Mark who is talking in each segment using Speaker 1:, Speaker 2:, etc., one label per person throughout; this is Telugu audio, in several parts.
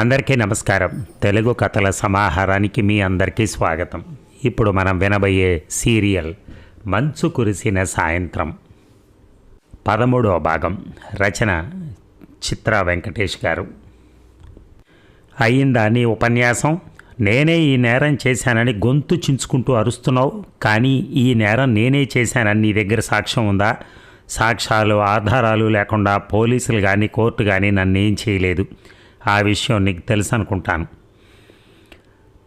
Speaker 1: అందరికీ నమస్కారం. తెలుగు కథల సమాహారానికి మీ అందరికీ స్వాగతం. ఇప్పుడు మనం వినబోయే సీరియల్ మంచు కురిసిన సాయంత్రం 13వ భాగం. రచన చిత్రా వెంకటేష్ గారు. అయ్యిందా నీ ఉపన్యాసం? నేనే ఈ నేరం చేశానని గొంతు చించుకుంటూ అరుస్తున్నావు, కానీ ఈ నేరం నేనే చేశానని నీ దగ్గర సాక్ష్యం ఉందా? సాక్ష్యాలు ఆధారాలు లేకుండా పోలీసులు కానీ కోర్టు కానీ నన్ను ఏం చేయలేదు. ఆ విషయం నీకు తెలుసు అనుకుంటాను.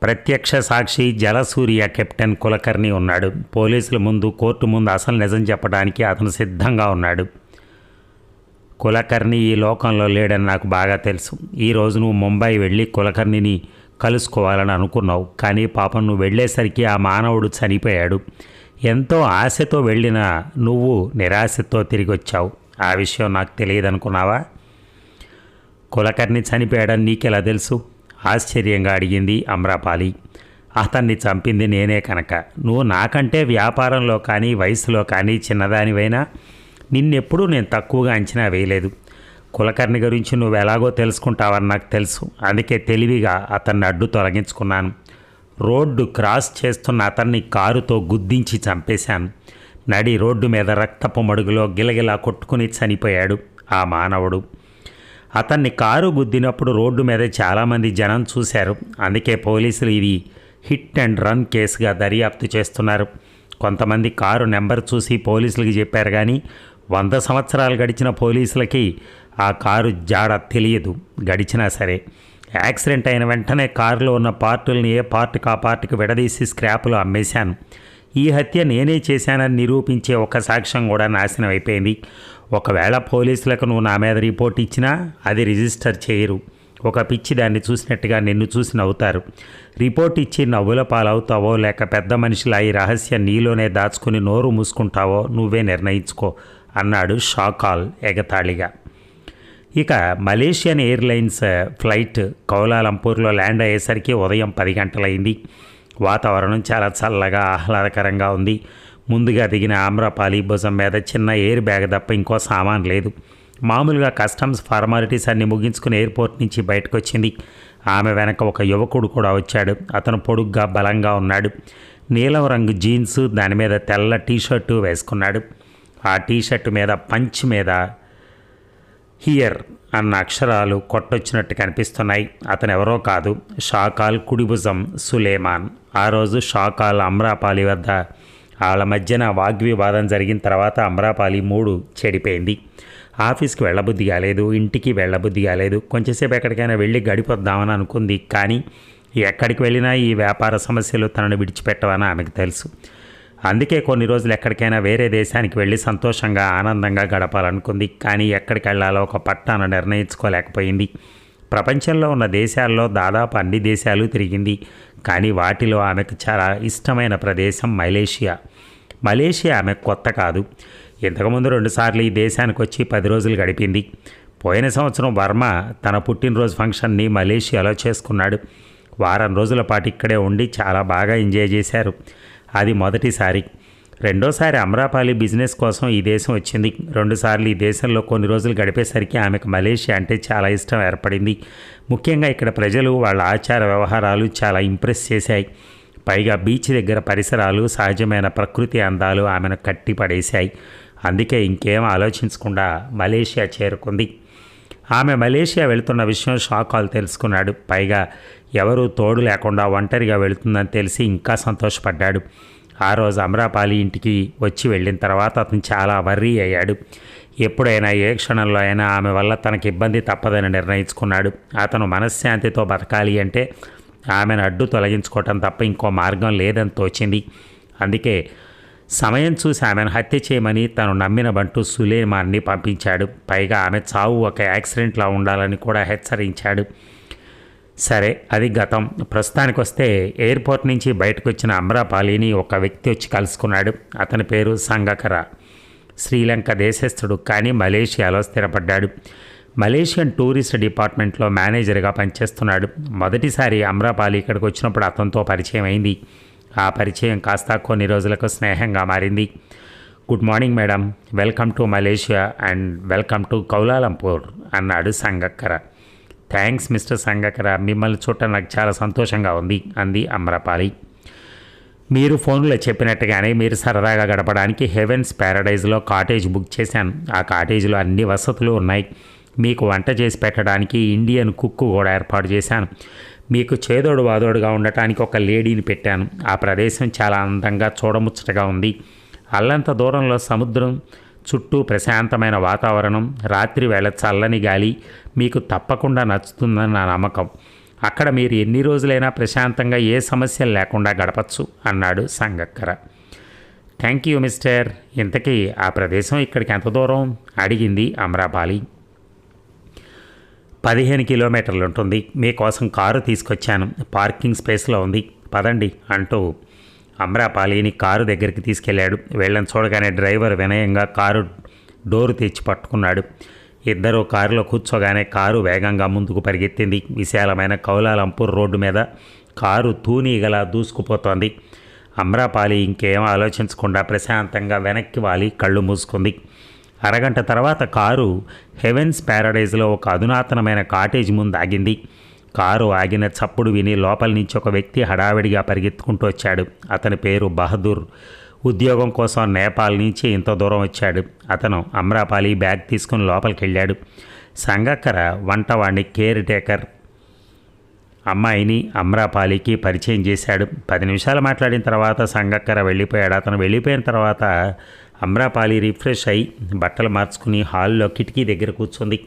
Speaker 1: ప్రత్యక్ష సాక్షి జలసూర్య కెప్టెన్ కులకర్ణి ఉన్నాడు. పోలీసుల ముందు కోర్టు ముందు అసలు నిజం చెప్పడానికి అతను సిద్ధంగా ఉన్నాడు. కులకర్ణి ఈ లోకంలో లేడని నాకు బాగా తెలుసు. ఈరోజు నువ్వు ముంబై వెళ్ళి కులకర్ణిని కలుసుకోవాలని అనుకున్నావు, కానీ పాపం నువ్వు వెళ్ళేసరికి ఆ మానవుడు చనిపోయాడు. ఎంతో ఆశతో వెళ్ళిన నువ్వు నిరాశతో తిరిగి వచ్చావు. ఆ విషయం నాకు తెలియదు అనుకున్నావా? కులకర్ణి చనిపోయాడని నీకెలా తెలుసు? ఆశ్చర్యంగా అడిగింది అమ్రపాలి. అతన్ని చంపింది నేనే కనుక. నువ్వు నాకంటే వ్యాపారంలో కానీ వయసులో కానీ చిన్నదానివైనా నిన్నెప్పుడూ నేను తక్కువగా అంచనా వేయలేదు. కులకర్ణి గురించి నువ్వు ఎలాగో తెలుసుకుంటావని నాకు తెలుసు. అందుకే తెలివిగా అతన్ని అడ్డు తొలగించుకున్నాను. రోడ్డు క్రాస్ చేస్తున్న అతన్ని కారుతో గుద్దించి చంపేశాను. నడి రోడ్డు మీద రక్తపు మడుగులో గిలగిలా కొట్టుకుని చనిపోయాడు ఆ మానవుడు. అతన్ని కారు గుద్దినప్పుడు రోడ్డు మీద చాలామంది జనం చూశారు. అందుకే పోలీసులు ఇది హిట్ అండ్ రన్ కేసుగా దర్యాప్తు చేస్తున్నారు. కొంతమంది కారు నెంబర్ చూసి పోలీసులకి చెప్పారు, కానీ 100 సంవత్సరాలు గడిచిన పోలీసులకి ఆ కారు జాడ తెలియదు. గడిచినా సరే యాక్సిడెంట్ అయిన వెంటనే కారులో ఉన్న పార్టుల్ని ఏ పార్టుకు ఆ పార్టుకు విడదీసి స్క్రాప్లో అమ్మేశాను. ఈ హత్య నేనే చేశానని నిరూపించే ఒక సాక్ష్యం కూడా నాశనం అయిపోయింది. ఒకవేళ పోలీసులకు నువ్వు నా మీద రిపోర్ట్ ఇచ్చినా అది రిజిస్టర్ చేయరు. ఒక పిచ్చి దాన్ని చూసినట్టుగా నిన్ను చూసి నవ్వుతారు. రిపోర్ట్ ఇచ్చి నవ్వుల పాలవుతావో లేక పెద్ద మనిషిలా ఈ రహస్యం నీలోనే దాచుకుని నోరు మూసుకుంటావో నువ్వే నిర్ణయించుకో అన్నాడు షాకాల్ ఎగతాళిగా. ఇక మలేషియన్ ఎయిర్లైన్స్ ఫ్లైట్ కౌలాలంపూర్లో ల్యాండ్ అయ్యేసరికి ఉదయం 10 గంటలైంది. వాతావరణం చాలా చల్లగా ఆహ్లాదకరంగా ఉంది. ముందుగా దిగిన ఆమ్రపాలి భుజం మీద చిన్న ఎయిర్ బ్యాగ్ తప్ప ఇంకో సామాన్ లేదు. మామూలుగా కస్టమ్స్ ఫార్మాలిటీస్ అన్ని ముగించుకుని ఎయిర్పోర్ట్ నుంచి బయటకు వచ్చింది. ఆమె వెనక ఒక యువకుడు కూడా వచ్చాడు. అతను పొడుగ్గా బలంగా ఉన్నాడు. నీలం రంగు జీన్స్, దాని మీద తెల్ల టీషర్టు వేసుకున్నాడు. ఆ టీషర్టు మీద పంచ్ మీద హియర్ అన్న అక్షరాలు కొట్టొచ్చినట్టు కనిపిస్తున్నాయి. అతను ఎవరో కాదు, షాకాల్ కుడిభుజం సులేమాన్. ఆ రోజు షాకాల్ అమ్రపాలి వద్ద వాళ్ళ మధ్యన వాగ్వివాదం జరిగిన తర్వాత అమ్రపాలి మూడు చెడిపోయింది. ఆఫీస్కి వెళ్ళబుద్ధి కాలేదు, ఇంటికి వెళ్ళబుద్ధి కాలేదు. కొంచెంసేపు ఎక్కడికైనా వెళ్ళి గడిపొద్దామని అనుకుంది, కానీ ఎక్కడికి వెళ్ళినా ఈ వ్యాపార సమస్యలు తనను విడిచిపెట్టవని ఆమెకు తెలుసు. అందుకే కొన్ని రోజులు ఎక్కడికైనా వేరే దేశానికి వెళ్ళి సంతోషంగా ఆనందంగా గడపాలనుకుంది. కానీ ఎక్కడికి వెళ్ళాలో ఒక పట్టాను నిర్ణయించుకోలేకపోయింది. ప్రపంచంలో ఉన్న దేశాల్లో దాదాపు అన్ని దేశాలు తిరిగింది, కానీ వాటిలో ఆమెకు చాలా ఇష్టమైన ప్రదేశం మలేషియా. మలేషియా ఆమెకు కొత్త కాదు. ఇంతకుముందు 2 సార్లు ఈ దేశానికి వచ్చి 10 రోజులు గడిపింది. పోయిన సంవత్సరం వర్మ తన పుట్టినరోజు ఫంక్షన్ని మలేషియాలో చేసుకున్నాడు. వారం రోజుల పాటు ఇక్కడే ఉండి చాలా బాగా ఎంజాయ్ చేశారు. అది మొదటిసారి. రెండోసారి అమ్రపాలి బిజినెస్ కోసం ఈ దేశం వచ్చింది. 2 సార్లు ఈ దేశంలో కొన్ని రోజులు గడిపేసరికి ఆమెకు మలేషియా అంటే చాలా ఇష్టం ఏర్పడింది. ముఖ్యంగా ఇక్కడ ప్రజలు, వాళ్ళ ఆచార వ్యవహారాలు చాలా ఇంప్రెస్ చేశాయి. పైగా బీచ్ దగ్గర పరిసరాలు, సహజమైన ప్రకృతి అందాలు ఆమెను కట్టిపడేశాయి. అందుకే ఇంకేం ఆలోచించకుండా మలేషియా చేరుకుంది. ఆమె మలేషియా వెళుతున్న విషయం షాకాల్ తెలుసుకున్నాడు. పైగా ఎవరూ తోడు లేకుండా ఒంటరిగా వెళుతుందని తెలిసి ఇంకా సంతోషపడ్డాడు. ఆ రోజు అమ్రపాలి ఇంటికి వచ్చి వెళ్ళిన తర్వాత అతను చాలా వర్రీ అయ్యాడు. ఎప్పుడైనా ఏ క్షణంలో అయినా ఆమె వల్ల తనకి ఇబ్బంది తప్పదని నిర్ణయించుకున్నాడు. అతను మనశ్శాంతితో బతకాలి అంటే ఆమెను అడ్డు తొలగించుకోవటం తప్ప ఇంకో మార్గం లేదని తోచింది. అందుకే సమయం చూసి ఆమెను హత్య చేయమని తను నమ్మిన బంటు సులేమాన్ని పంపించాడు. పైగా ఆమె చావు ఒక యాక్సిడెంట్లా ఉండాలని కూడా హెచ్చరించాడు. సరే, అది గతం. ప్రస్తుతానికి వస్తే ఎయిర్పోర్ట్ నుంచి బయటకు వచ్చిన అమ్రపాలిని ఒక వ్యక్తి వచ్చి కలుసుకున్నాడు. అతని పేరు సంగకర. శ్రీలంక దేశస్థుడు, కానీ మలేషియాలో స్థిరపడ్డాడు. మలేషియన్ టూరిస్ట్ డిపార్ట్మెంట్లో మేనేజర్గా పనిచేస్తున్నాడు. మొదటిసారి అమ్రపాలి ఇక్కడికి వచ్చినప్పుడు అతనితో పరిచయం అయింది. ఆ పరిచయం కాస్త కొన్ని రోజులకు స్నేహంగా మారింది. Good morning madam, welcome to Malaysia and welcome to Kuala Lumpur అన్నాడు సంగక్కర. థ్యాంక్స్ మిస్టర్ సంగకర, మిమ్మల్ని చూడటం నాకు చాలా సంతోషంగా ఉంది అంది అమ్రపాలి. మీరు ఫోన్లో చెప్పినట్టుగానే మీరు సరదాగా గడపడానికి హెవెన్స్ ప్యారడైజ్లో కాటేజ్ బుక్ చేశాను. ఆ కాటేజ్లో అన్ని వసతులు ఉన్నాయి. మీకు వంట చేసి పెట్టడానికి ఇండియన్ కుక్ కూడా ఏర్పాటు చేశాను. మీకు చేదోడు వాదోడుగా ఉండటానికి ఒక లేడీని పెట్టాను. ఆ ప్రదేశం చాలా అందంగా చూడముచ్చటగా ఉంది. అల్లంత దూరంలో సముద్రం, చుట్టూ ప్రశాంతమైన వాతావరణం, రాత్రి వేళ చల్లని గాలి మీకు తప్పకుండా నచ్చుతుందని నా నమ్మకం. అక్కడ మీరు ఎన్ని రోజులైనా ప్రశాంతంగా ఏ సమస్యలు లేకుండా గడపచ్చు అన్నాడు సంగక్కర. Thank you mister. ఇంతకీ ఆ ప్రదేశం ఇక్కడికి ఎంత దూరం అడిగింది అమ్రపాలి. 15 కిలోమీటర్లు ఉంటుంది. మీకోసం కారు తీసుకొచ్చాను, పార్కింగ్ స్పేస్లో ఉంది, పదండి అంటూ అమ్రపాలిని కారు దగ్గరికి తీసుకెళ్లాడు. వీళ్ళని చూడగానే డ్రైవర్ వినయంగా కారు డోరు తెచ్చి పట్టుకున్నాడు. ఇద్దరు కారులో కూర్చోగానే కారు వేగంగా ముందుకు పరిగెత్తింది. విశాలమైన కౌలాలంపూర్ రోడ్డు మీద కారు తూనీగలా దూసుకుపోతోంది. అమ్రపాలి ఇంకేం ఆలోచించకుండా ప్రశాంతంగా వెనక్కి వాలి కళ్ళు మూసుకుంది. అరగంట తర్వాత కారు హెవెన్స్ ప్యారడైజ్లో ఒక అధునాతనమైన కాటేజ్ ముందు ఆగింది. కారు ఆగిన చప్పుడు విని లోపల నుంచి ఒక వ్యక్తి హడావిడిగా పరిగెత్తుకుంటూ వచ్చాడు. అతని పేరు బహదూర్. ఉద్యోగం కోసం నేపాల్ నుంచి ఇంత దూరం వచ్చాడు. అతను అమ్రపాలి బ్యాగ్ తీసుకుని లోపలికి వెళ్ళాడు. సంగక్కర వంటవాడిని కేర్ టేకర్ అమ్మాయిని అమ్రపాలికి పరిచయం చేశాడు. 10 నిమిషాలు మాట్లాడిన తర్వాత సంగక్కర వెళ్ళిపోయాడు. అతను వెళ్ళిపోయిన తర్వాత అమ్రపాలి రిఫ్రెష్ అయి బట్టలు మార్చుకుని హాల్లో కిటికీ దగ్గర కూర్చుంది.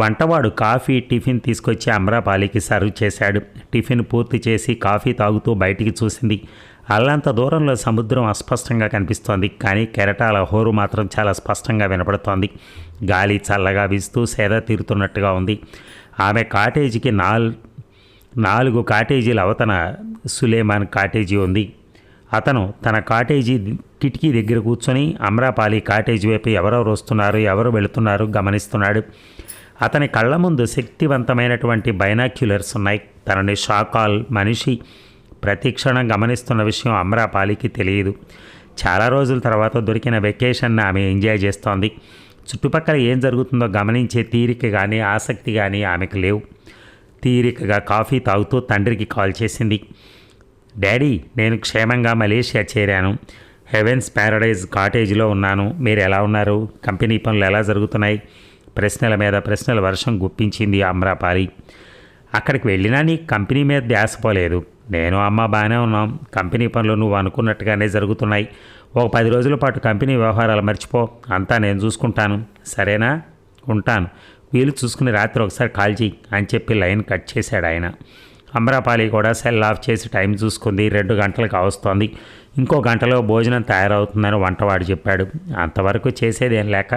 Speaker 1: వంటవాడు కాఫీ, టిఫిన్ తీసుకొచ్చి అమ్రపాలికి సర్వ్ చేశాడు. టిఫిన్ పూర్తి చేసి కాఫీ తాగుతూ బయటికి చూసింది. అల్లంత దూరంలో సముద్రం అస్పష్టంగా కనిపిస్తోంది, కానీ కెరటాల హోరు మాత్రం చాలా స్పష్టంగా వినపడుతోంది. గాలి చల్లగా వీస్తూ సేద తీరుతున్నట్టుగా ఉంది. ఆమె కాటేజీకి 4 కాటేజీల అవతన సులేమాన్ కాటేజీ ఉంది. అతను తన కాటేజీ కిటికీ దగ్గర కూర్చొని అమ్రపాలి కాటేజీ వైపు ఎవరెవరు వస్తున్నారు, ఎవరు వెళుతున్నారు గమనిస్తున్నాడు. అతని కళ్ళ ముందు శక్తివంతమైనటువంటి బైనాక్యులర్స్ ఉన్నాయి. తనని షాకాల్ మనిషి ప్రతి క్షణం గమనిస్తున్న విషయం అమ్రపాలికి తెలియదు. చాలా రోజుల తర్వాత దొరికిన వెకేషన్ని ఆమె ఎంజాయ్ చేస్తోంది. చుట్టుపక్కల ఏం జరుగుతుందో గమనించే తీరిక కానీ ఆసక్తి కానీ ఆమెకు లేవు. తీరికగా కాఫీ తాగుతూ తండ్రికి కాల్ చేసింది. డాడీ, నేను క్షేమంగా మలేషియా చేరాను. హెవెన్స్ ప్యారడైజ్ కాటేజీలో ఉన్నాను. మీరు ఎలా ఉన్నారు? కంపెనీ పనులు ఎలా జరుగుతున్నాయి? ప్రశ్నల మీద ప్రశ్నల వర్షం గుప్పించింది అమ్రపాలి. అక్కడికి వెళ్ళినా నీ కంపెనీ మీద ధ్యాసపోలేదు. నేను అమ్మ బాగానే ఉన్నాం. కంపెనీ పనులు నువ్వు అనుకున్నట్టుగానే జరుగుతున్నాయి. ఒక 10 రోజుల పాటు కంపెనీ వ్యవహారాలు మర్చిపో. అంతా నేను చూసుకుంటాను, సరేనా? ఉంటాను. వీలు చూసుకుని రాత్రి ఒకసారి కాల్ చేయి అని చెప్పి లైన్ కట్ చేశాడు ఆయన. అమ్రపాలి కూడా సెల్ ఆఫ్ చేసి టైం చూసుకుంది. 2 గంటలకు వస్తోంది. ఇంకో గంటలో భోజనం తయారవుతుందని వంటవాడు చెప్పాడు. అంతవరకు చేసేదేం లేక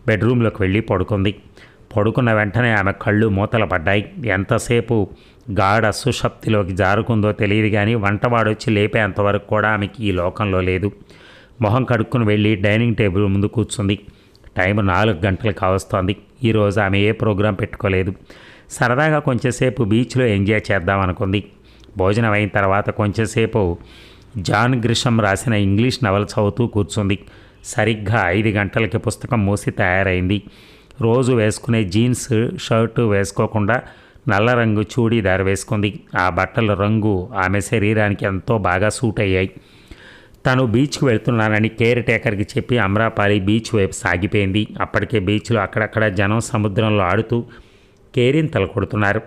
Speaker 1: బెడ్రూమ్లోకి వెళ్ళి పడుకుంది. పడుకున్న వెంటనే ఆమె కళ్ళు మూతలు పడ్డాయి. ఎంతసేపు గాఢ సుషప్తిలోకి జారుకుందో తెలియదు, కానీ వంటవాడు వచ్చి లేపేంతవరకు కూడా ఆమెకి ఈ లోకంలో లేదు. మొహం కడుక్కుని వెళ్ళి డైనింగ్ టేబుల్ ముందు కూర్చుంది. టైం 4 గంటలకు కావస్తోంది. ఈరోజు ఆమె ఏ ప్రోగ్రాం పెట్టుకోలేదు. సరదాగా కొంచెంసేపు బీచ్లో ఎంజాయ్ చేద్దామనుకుంది. భోజనం అయిన తర్వాత కొంచెంసేపు జాన్ గ్రిషమ్ రాసిన ఇంగ్లీష్ నవల చదువుతూ కూర్చుంది. సరిగ్గా 5 గంటలకి పుస్తకం మూసి తయారైంది. రోజు వేసుకునే జీన్స్ షర్టు వేసుకోకుండా నల్ల రంగు చూడీదార్ వేసుకుంది. ఆ బట్టల రంగు ఆమె శరీరానికి ఎంతో బాగా సూట్ అయ్యాయి. తను బీచ్కి వెళ్తున్నానని కేర్ టేకర్కి చెప్పి అమ్రపాలి బీచ్ వైపు సాగిపోయింది. అప్పటికే బీచ్లో అక్కడక్కడ జనం సముద్రంలో ఆడుతూ కేరింతలు కొడుతున్నారు.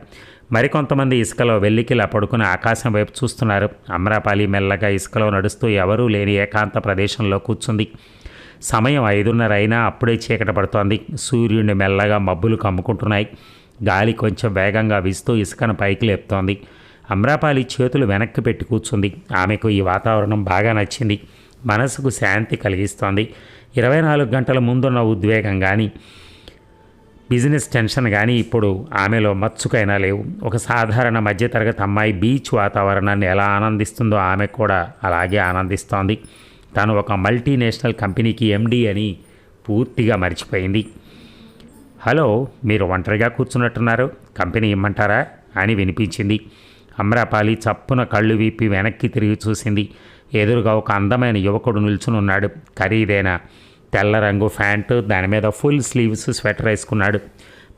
Speaker 1: మరికొంతమంది ఇసుకలో వెల్లికిలా పడుకుని ఆకాశం వైపు చూస్తున్నారు. అమ్రపాలి మెల్లగా ఇసుకలో నడుస్తూ ఎవరూ లేని ఏకాంత ప్రదేశంలో కూర్చుంది. సమయం 5:30 అయినా అప్పుడే చీకట పడుతోంది. సూర్యుడిని మెల్లగా మబ్బులు కమ్ముకుంటున్నాయి. గాలి కొంచెం వేగంగా వీస్తూ ఇసుకను పైకి లేపుతోంది. అమ్రపాలి చేతులు వెనక్కి పెట్టి కూర్చుంది. ఆమెకు ఈ వాతావరణం బాగా నచ్చింది. మనసుకు శాంతి కలిగిస్తోంది. 24 గంటల ముందున్న ఉద్వేగం కానీ బిజినెస్ టెన్షన్ కానీ ఇప్పుడు ఆమెలో మచ్చుకైనా లేవు. ఒక సాధారణ మధ్యతరగతి అమ్మాయి బీచ్ వాతావరణాన్ని ఎలా ఆనందిస్తుందో ఆమె కూడా అలాగే ఆనందిస్తోంది. తను ఒక మల్టీనేషనల్ కంపెనీకి ఎండీ అని పూర్తిగా మర్చిపోయింది. హలో, మీరు ఒంటరిగా కూర్చున్నట్టున్నారు, కంపెనీ ఇమ్మంటారా అని వినిపించింది. అమ్రపాలి చప్పున కళ్ళు విప్పి వెనక్కి తిరిగి చూసింది. ఎదురుగా ఒక అందమైన యువకుడు నిల్చుని ఉన్నాడు. ఖరీదైన తెల్ల రంగు ప్యాంటు, దాని మీద ఫుల్ స్లీవ్స్ స్వెటర్ వేసుకున్నాడు.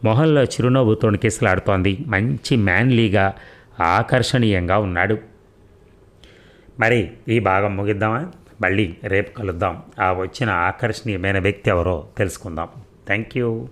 Speaker 1: మొహంలో చిరునవ్వు తొణికిసలాడుతోంది. మంచి మ్యాన్లీగా ఆకర్షణీయంగా ఉన్నాడు. మరి ఈ భాగం ముగిద్దామా? మళ్ళీ రేపు కలుద్దాం. ఆ వచ్చిన ఆకర్షణీయమైన వ్యక్తి ఎవరో తెలుసుకుందాం. Thank you.